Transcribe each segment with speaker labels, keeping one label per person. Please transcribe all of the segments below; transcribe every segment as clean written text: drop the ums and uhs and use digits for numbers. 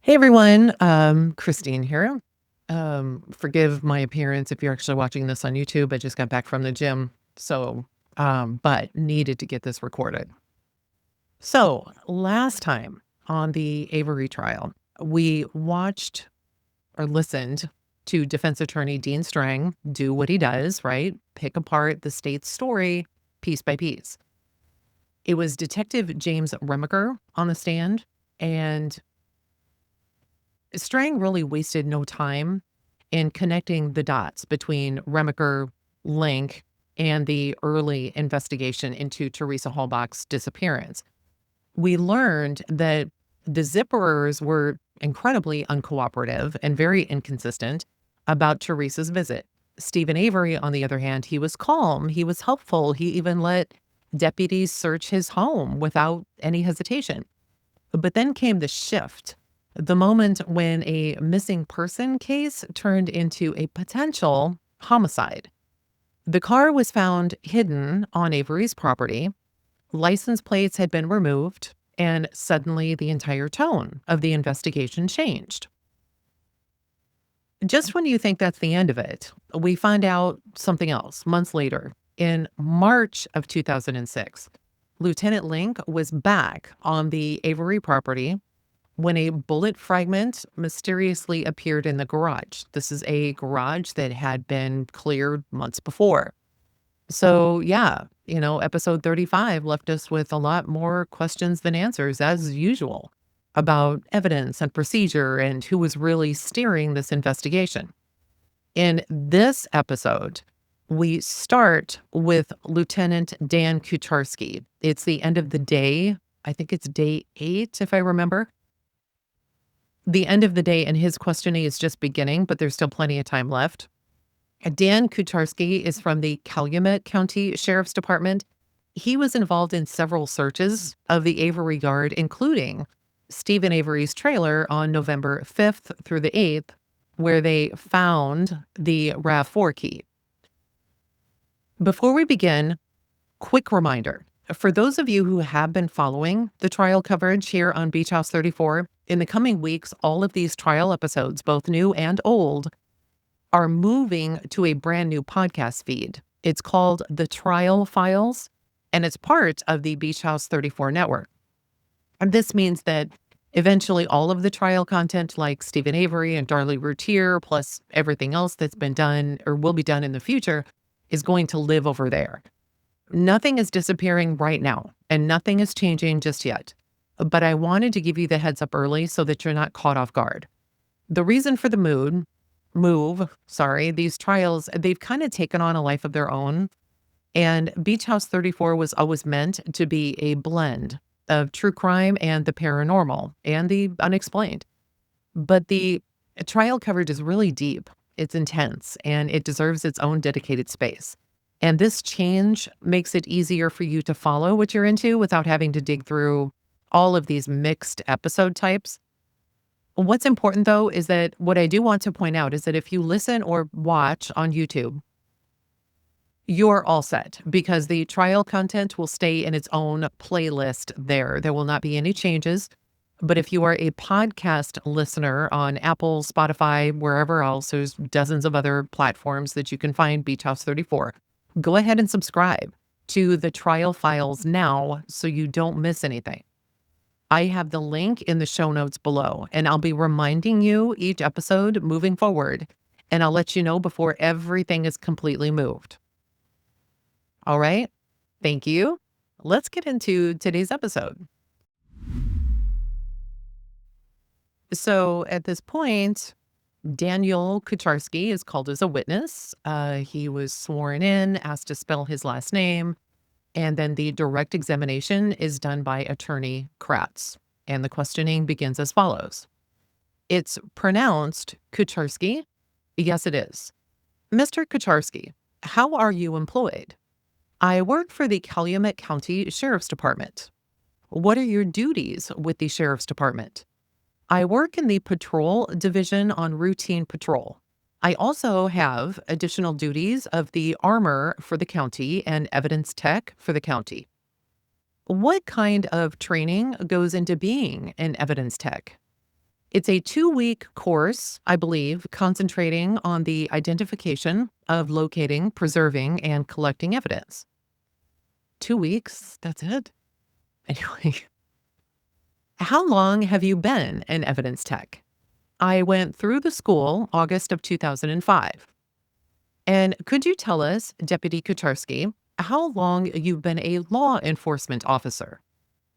Speaker 1: Hey everyone, Christine here. Forgive my appearance if you're actually watching this on YouTube. I just got back from the gym, but needed to get this recorded. So last time on the Avery trial, we watched or listened to defense attorney Dean Strang do what he does, right? Pick apart the state's story piece by piece. It was Detective James Remiker on the stand, and Strang really wasted no time in connecting the dots between Remiker, Lenk, and the early investigation into Teresa Halbach's disappearance. We learned that the Zipperers were incredibly uncooperative and very inconsistent about Teresa's visit. Steven Avery, on the other hand, he was calm, he was helpful, he even let deputies search his home without any hesitation. But then came the shift, the moment when a missing person case turned into a potential homicide. The car was found hidden on Avery's property, license plates had been removed, and suddenly the entire tone of the investigation changed. Just when you think that's the end of it, we find out something else months later. In March of 2006, Lieutenant Link was back on the Avery property when a bullet fragment mysteriously appeared in the garage. This is a garage that had been cleared months before. So, yeah, episode 35 left us with a lot more questions than answers, as usual, about evidence and procedure and who was really steering this investigation. In this episode, we start with Lieutenant Dan Kucharski. It's the end of the day. I think it's day 8, if I remember. The end of the day, and his questioning is just beginning, but there's still plenty of time left. Dan Kucharski is from the Calumet County Sheriff's Department. He was involved in several searches of the Avery Yard, including Steven Avery's trailer on November 5th through the 8th, where they found the RAV4 key. Before we begin, quick reminder. For those of you who have been following the trial coverage here on Beach House 34, in the coming weeks, all of these trial episodes, both new and old, are moving to a brand new podcast feed. It's called The Trial Files, and it's part of the Beach House 34 network. And this means that eventually all of the trial content, like Steven Avery and Darlie Routier, plus everything else that's been done or will be done in the future, is going to live over there. Nothing is disappearing right now, and nothing is changing just yet. But I wanted to give you the heads up early so that you're not caught off guard. The reason for the these trials, they've kind of taken on a life of their own. And Beach House 34 was always meant to be a blend of true crime and the paranormal and the unexplained. But the trial coverage is really deep, it's intense, and it deserves its own dedicated space. And this change makes it easier for you to follow what you're into without having to dig through all of these mixed episode types. What's important, though, is that what I do want to point out is that if you listen or watch on YouTube, you're all set because the trial content will stay in its own playlist there. There will not be any changes. But if you are a podcast listener on Apple, Spotify, wherever else, there's dozens of other platforms that you can find Beach House 34. Go ahead and subscribe to the trial files now so you don't miss anything. I have the link in the show notes below, and I'll be reminding you each episode moving forward, and I'll let you know before everything is completely moved. All right? Thank you. Let's get into today's episode. So at this point, Daniel Kucharski is called as a witness. He was sworn in, asked to spell his last name, and then the direct examination is done by attorney Kratz. And the questioning begins as follows. It's pronounced Kucharski. Yes, it is. Mr. Kucharski, how are you employed? I work for the Calumet County Sheriff's Department. What are your duties with the Sheriff's Department? I work in the patrol division on routine patrol. I also have additional duties of the armor for the county and evidence tech for the county. What kind of training goes into being an evidence tech? It's a 2-week course, I believe, concentrating on the identification of locating, preserving, and collecting evidence. 2 weeks, that's it? Anyway, how long have you been in evidence tech? I went through the school August of 2005. And could you tell us, Deputy Kucharski, how long you've been a law enforcement officer?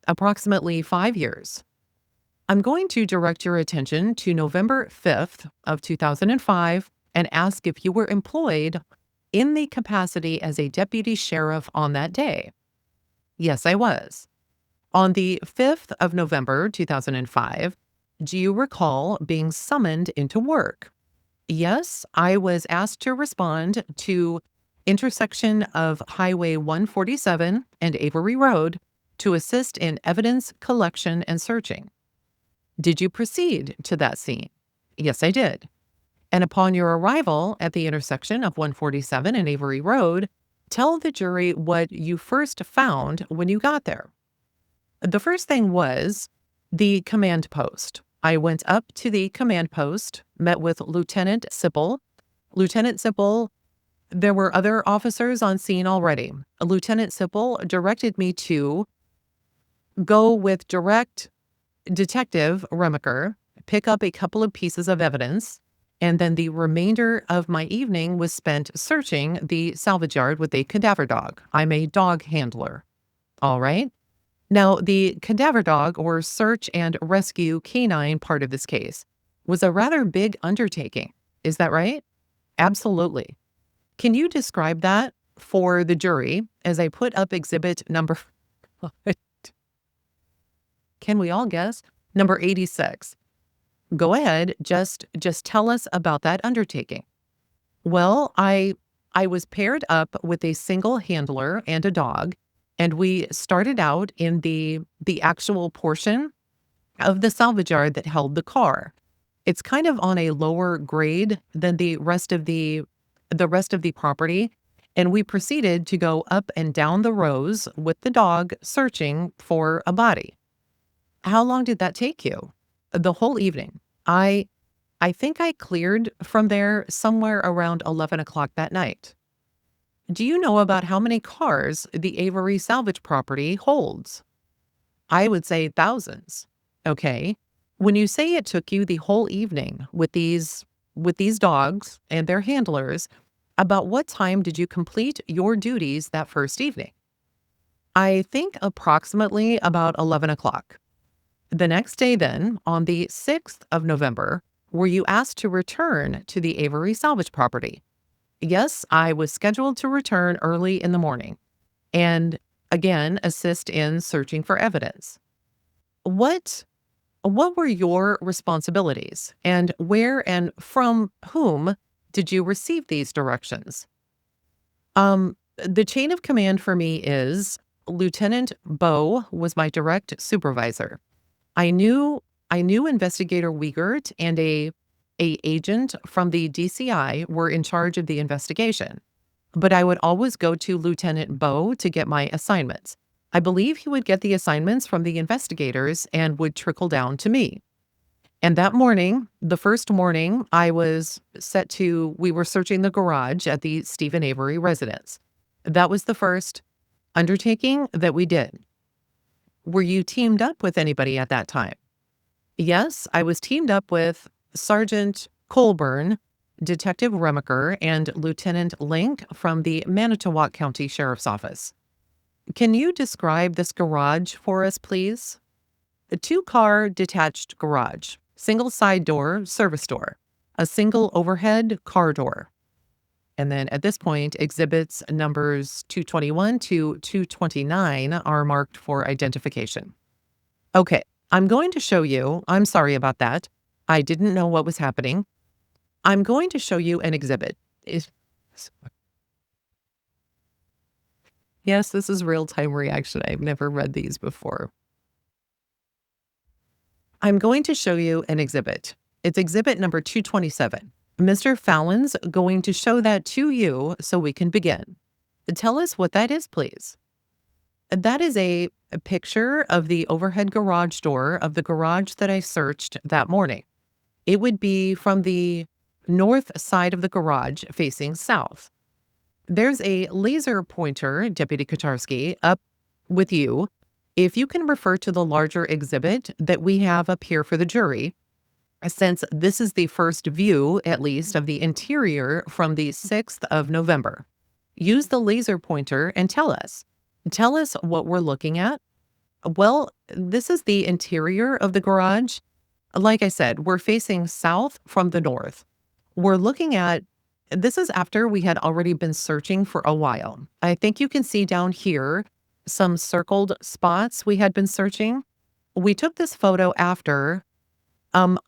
Speaker 1: Approximately 5 years. I'm going to direct your attention to November 5th of 2005 and ask if you were employed in the capacity as a deputy sheriff on that day. Yes, I was. On the 5th of November 2005, do you recall being summoned into work? Yes, I was asked to respond to intersection of Highway 147 and Avery Road to assist in evidence collection and searching. Did you proceed to that scene? Yes, I did. And upon your arrival at the intersection of 147 and Avery Road, tell the jury what you first found when you got there. The first thing was the command post. I went up to the command post, met with Lieutenant Sipple. Lieutenant Sipple, there were other officers on scene already. Lieutenant Sipple directed me to go with direct Detective Remiker, pick up a couple of pieces of evidence, and then the remainder of my evening was spent searching the salvage yard with a cadaver dog. I'm a dog handler. All right. Now, the cadaver dog or search and rescue canine part of this case was a rather big undertaking. Is that right? Absolutely. Can you describe that for the jury as I put up exhibit number, can we all guess? Number 86. Go ahead, just tell us about that undertaking. Well, I was paired up with a single handler and a dog, and we started out in the actual portion of the salvage yard that held the car. It's kind of on a lower grade than the rest of the property, and we proceeded to go up and down the rows with the dog searching for a body. How long did that take you? The whole evening. I think I cleared from there somewhere around 11 o'clock that night. Do you know about how many cars the Avery salvage property holds? I would say thousands. Okay. When you say it took you the whole evening with these dogs and their handlers, about what time did you complete your duties that first evening? I think approximately about 11 o'clock. The next day, then, on the 6th of November, were you asked to return to the Avery salvage property? Yes, I was scheduled to return early in the morning and again assist in searching for evidence. What what were your responsibilities and where and from whom did you receive these directions? The chain of command for me is Lieutenant Bowe was my direct supervisor. I knew I knew Investigator Wiegert and a agent from the DCI were in charge of the investigation, but I would always go to Lieutenant Bowe to get my assignments. I believe he would get the assignments from the investigators and would trickle down to me. And that morning, the first morning, we were searching the garage at the Steven Avery residence. That was the first undertaking that we did. Were you teamed up with anybody at that time? Yes, I was teamed up with Sergeant Colborn, Detective Remiker, and Lieutenant Lenk from the Manitowoc County Sheriff's Office. Can you describe this garage for us, please? A two-car detached garage, single side door, service door, a single overhead car door. And then at this point, exhibits numbers 221 to 229 are marked for identification. Okay, I'm going to show you. I'm sorry about that. I didn't know what was happening. I'm going to show you an exhibit. Yes, this is real-time reaction. I've never read these before. I'm going to show you an exhibit. It's exhibit number 227. Mr. Fallon's going to show that to you so we can begin. Tell us what that is, please. That is a picture of the overhead garage door of the garage that I searched that morning. It would be from the north side of the garage facing south. There's a laser pointer, Deputy Kucharski, up with you. If you can refer to the larger exhibit that we have up here for the jury, since this is the first view, at least, of the interior from the 6th of November. Use the laser pointer and tell us. Tell us what we're looking at. Well, this is the interior of the garage. Like I said, we're facing south from the north. We're looking at this is after we had already been searching for a while. I think you can see down here some circled spots we had been searching. We took this photo after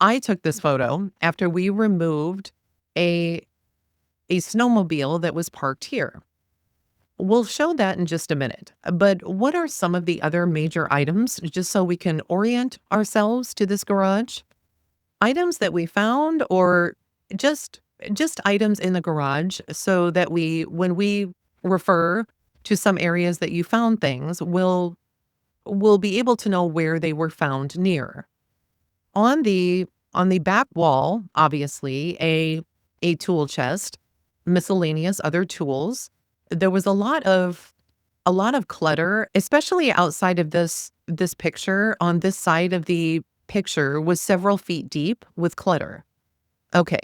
Speaker 1: I took this photo after we removed a snowmobile that was parked here. We'll show that in just a minute. But what are some of the other major items, just so we can orient ourselves to this garage? Items that we found, or just items in the garage, so that when we refer to some areas that you found things, we'll be able to know where they were found near. On the back wall, obviously, a tool chest, miscellaneous other tools. There was a lot of clutter, especially outside of this picture. On this side of the picture was several feet deep with clutter. Okay.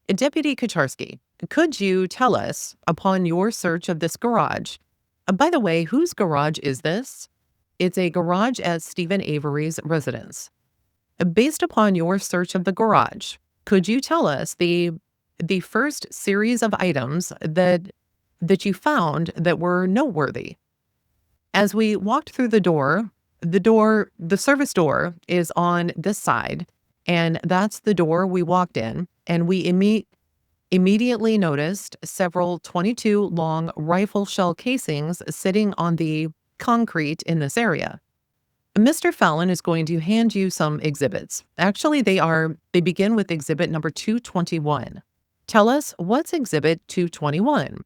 Speaker 1: Deputy Kucharski, could you tell us, upon your search of this garage, by the way, whose garage is this? It's a garage at Steven Avery's residence. Based upon your search of the garage, could you tell us the first series of items that you found that were noteworthy? As we walked through the service door is on this side, and that's the door we walked in, and we immediately noticed several .22 long rifle shell casings sitting on the concrete in this area. Mr. Fallon is going to hand you some exhibits. Actually, they begin with exhibit number 221. Tell us, what's exhibit 221?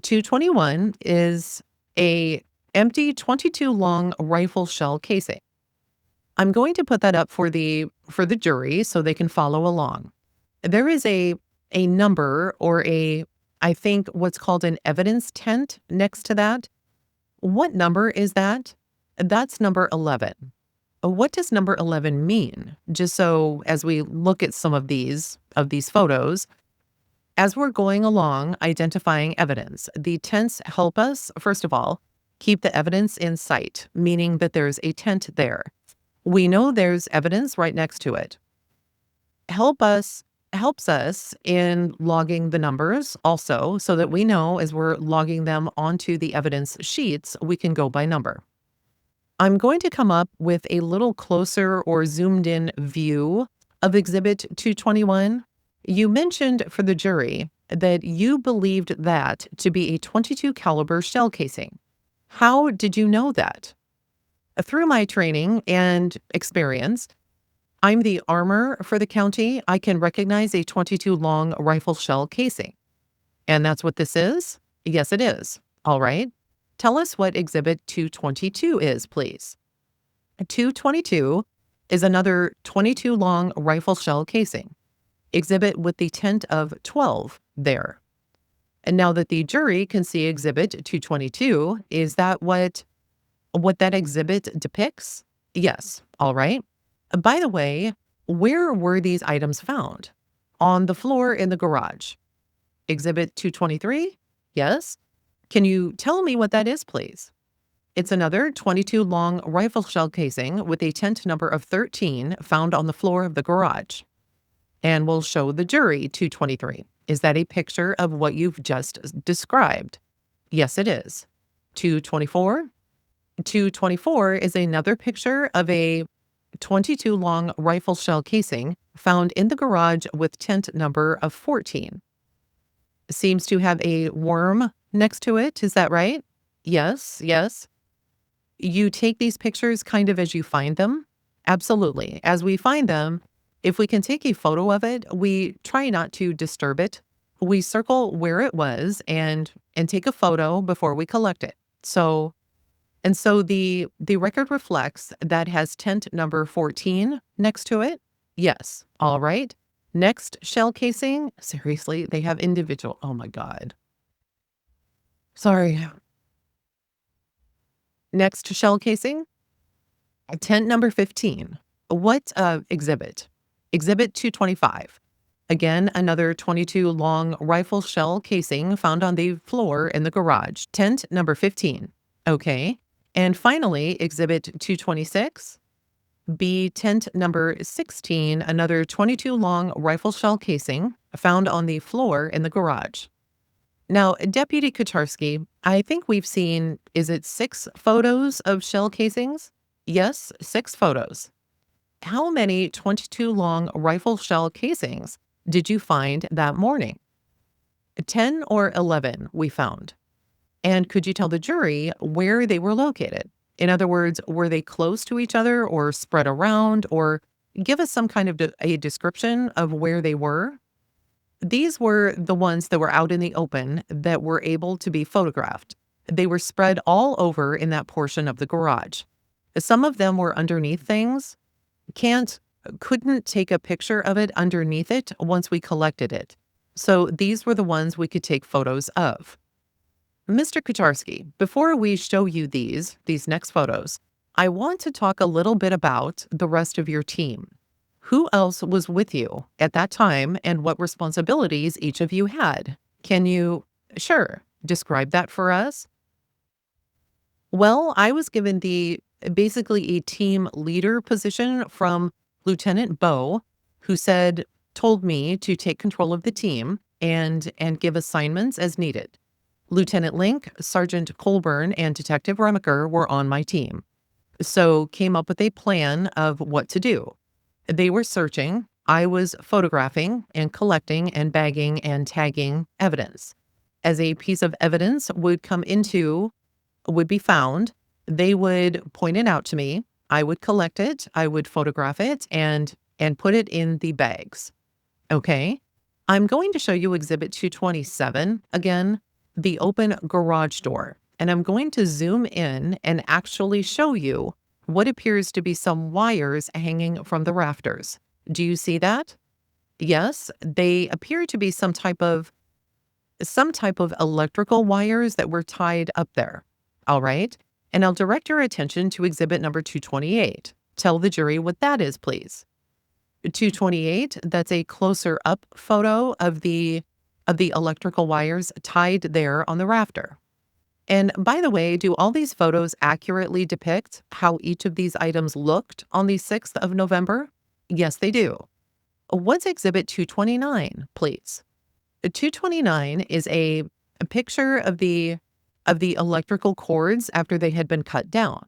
Speaker 1: 221 is a empty .22 long rifle shell casing. I'm going to put that up for the jury so they can follow along. There is a number, or I think what's called an evidence tent next to that. What number is that? That's number 11. What does number 11 mean? Just so as we look at some of these photos, as we're going along identifying evidence, the tents help us, first of all, keep the evidence in sight, meaning that there's a tent there. We know there's evidence right next to it. Helps us in logging the numbers also, so that we know as we're logging them onto the evidence sheets, we can go by number. I'm going to come up with a little closer or zoomed in view of exhibit 221. You mentioned for the jury that you believed that to be a .22 caliber shell casing. How did you know that? Through my training and experience, I'm the armor for the county. I can recognize a .22 long rifle shell casing. And that's what this is? Yes, it is. All right. Tell us what exhibit 222 is, please. 222 is another .22 long rifle shell casing. Exhibit with the tent of 12 there. And now that the jury can see exhibit 222, is that what that exhibit depicts? Yes. All right. By the way, where were these items found? On the floor in the garage. Exhibit 223? Yes. Can you tell me what that is, please? It's another .22 long rifle shell casing with a tent number of 13 found on the floor of the garage. And we'll show the jury 223. Is that a picture of what you've just described? Yes, it is. 224? 224 is another picture of a .22 long rifle shell casing found in the garage with tent number of 14. Seems to have a worm next to it. Is that right? Yes, yes. You take these pictures kind of as you find them? Absolutely. As we find them, if we can take a photo of it, we try not to disturb it. We circle where it was and take a photo before we collect it. So And so the record reflects that has tent number 14 next to it. Yes. All right. Next shell casing. Seriously, they have individual. Oh my God. Sorry. Next shell casing. Tent number 15. What exhibit? Exhibit 225. Again, another 22 long rifle shell casing found on the floor in the garage. Tent number 15. Okay. And finally, exhibit 226. B tent number 16, another 22 long rifle shell casing found on the floor in the garage. Now, Deputy Kucharski, I think we've seen, is it 6 photos of shell casings? Yes, 6 photos. How many 22 long rifle shell casings did you find that morning? 10 or 11 we found. And could you tell the jury where they were located? In other words, were they close to each other or spread around, or give us some kind of a description of where they were? These were the ones that were out in the open that were able to be photographed. They were spread all over in that portion of the garage. Some of them were underneath things. Couldn't take a picture of it underneath it once we collected it. So these were the ones we could take photos of. Mr. Kucharski, before we show you these next photos, I want to talk a little bit about the rest of your team. Who else was with you at that time and what responsibilities each of you had? Can you, sure, describe that for us? Well, I was given basically a team leader position from Lieutenant Bowe, who told me to take control of the team and give assignments as needed. Lieutenant Lenk, Sergeant Colborn, and Detective Remiker were on my team, so came up with a plan of what to do. They were searching. I was photographing and collecting and bagging and tagging evidence. As a piece of evidence would be found, they would point it out to me. I would collect it. I would photograph it and put it in the bags. Okay. I'm going to show you Exhibit 227 again, the open garage door. And I'm going to zoom in and actually show you what appears to be some wires hanging from the rafters. Do you see that? Yes, they appear to be some type of electrical wires that were tied up there. All right. And I'll direct your attention to exhibit number 228. Tell the jury what that is, please. 228, that's a closer up photo of the electrical wires tied there on the rafter. And by the way, do all these photos accurately depict how each of these items looked on the 6th of November? Yes, they do. What's exhibit 229, please? 229 is a picture of the electrical cords after they had been cut down.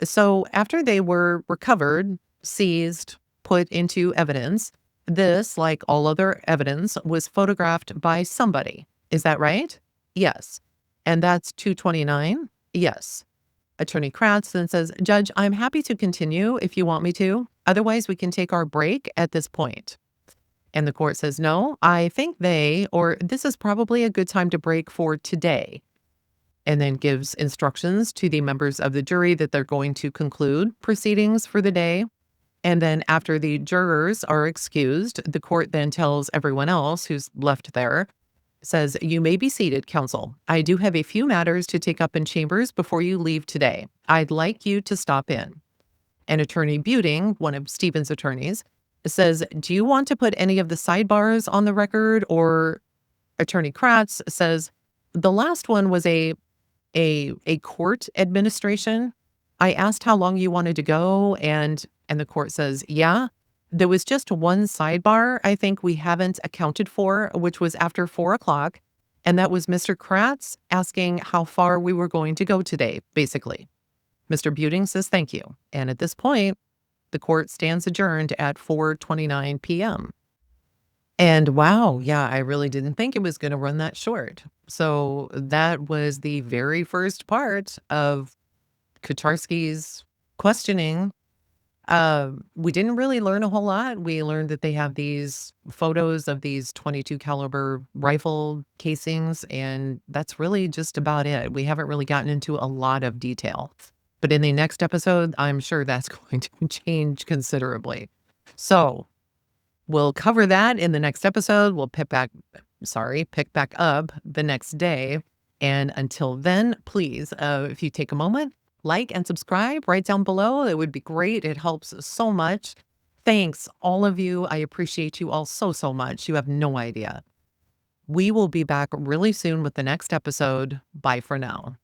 Speaker 1: So after they were recovered, seized, put into evidence, this, like all other evidence, was photographed by somebody. Is that right? Yes. And that's 229? Yes. Attorney Kratz then says, Judge, I'm happy to continue if you want me to. Otherwise, we can take our break at this point. And the court says, no, I think this is probably a good time to break for today. And then gives instructions to the members of the jury that they're going to conclude proceedings for the day. And then after the jurors are excused, the court then tells everyone else who's left there, says, you may be seated, counsel. I do have a few matters to take up in chambers before you leave today. I'd like you to stop in. And Attorney Buting, one of Steven's attorneys, says, do you want to put any of the sidebars on the record? Or Attorney Kratz says, the last one was a court administration. I asked how long you wanted to go, and the court says, yeah. There was just one sidebar I think we haven't accounted for, which was after 4 o'clock, and that was Mr. Kratz asking how far we were going to go today, basically. Mr. Buting says thank you. And at this point, the court stands adjourned at 4:29 p.m. And wow, yeah, I really didn't think it was going to run that short. So that was the very first part of Kucharski's questioning We didn't really learn a whole lot. We learned that they have these photos of these 22 caliber rifle casings, and that's really just about it. We haven't really gotten into a lot of detail. But in the next episode, I'm sure that's going to change considerably. So we'll cover that in the next episode. We'll pick back up the next day. And until then, please, if you take a moment, like and subscribe right down below. It would be great. It helps so much. Thanks, all of you. I appreciate you all so, so much. You have no idea. We will be back really soon with the next episode. Bye for now.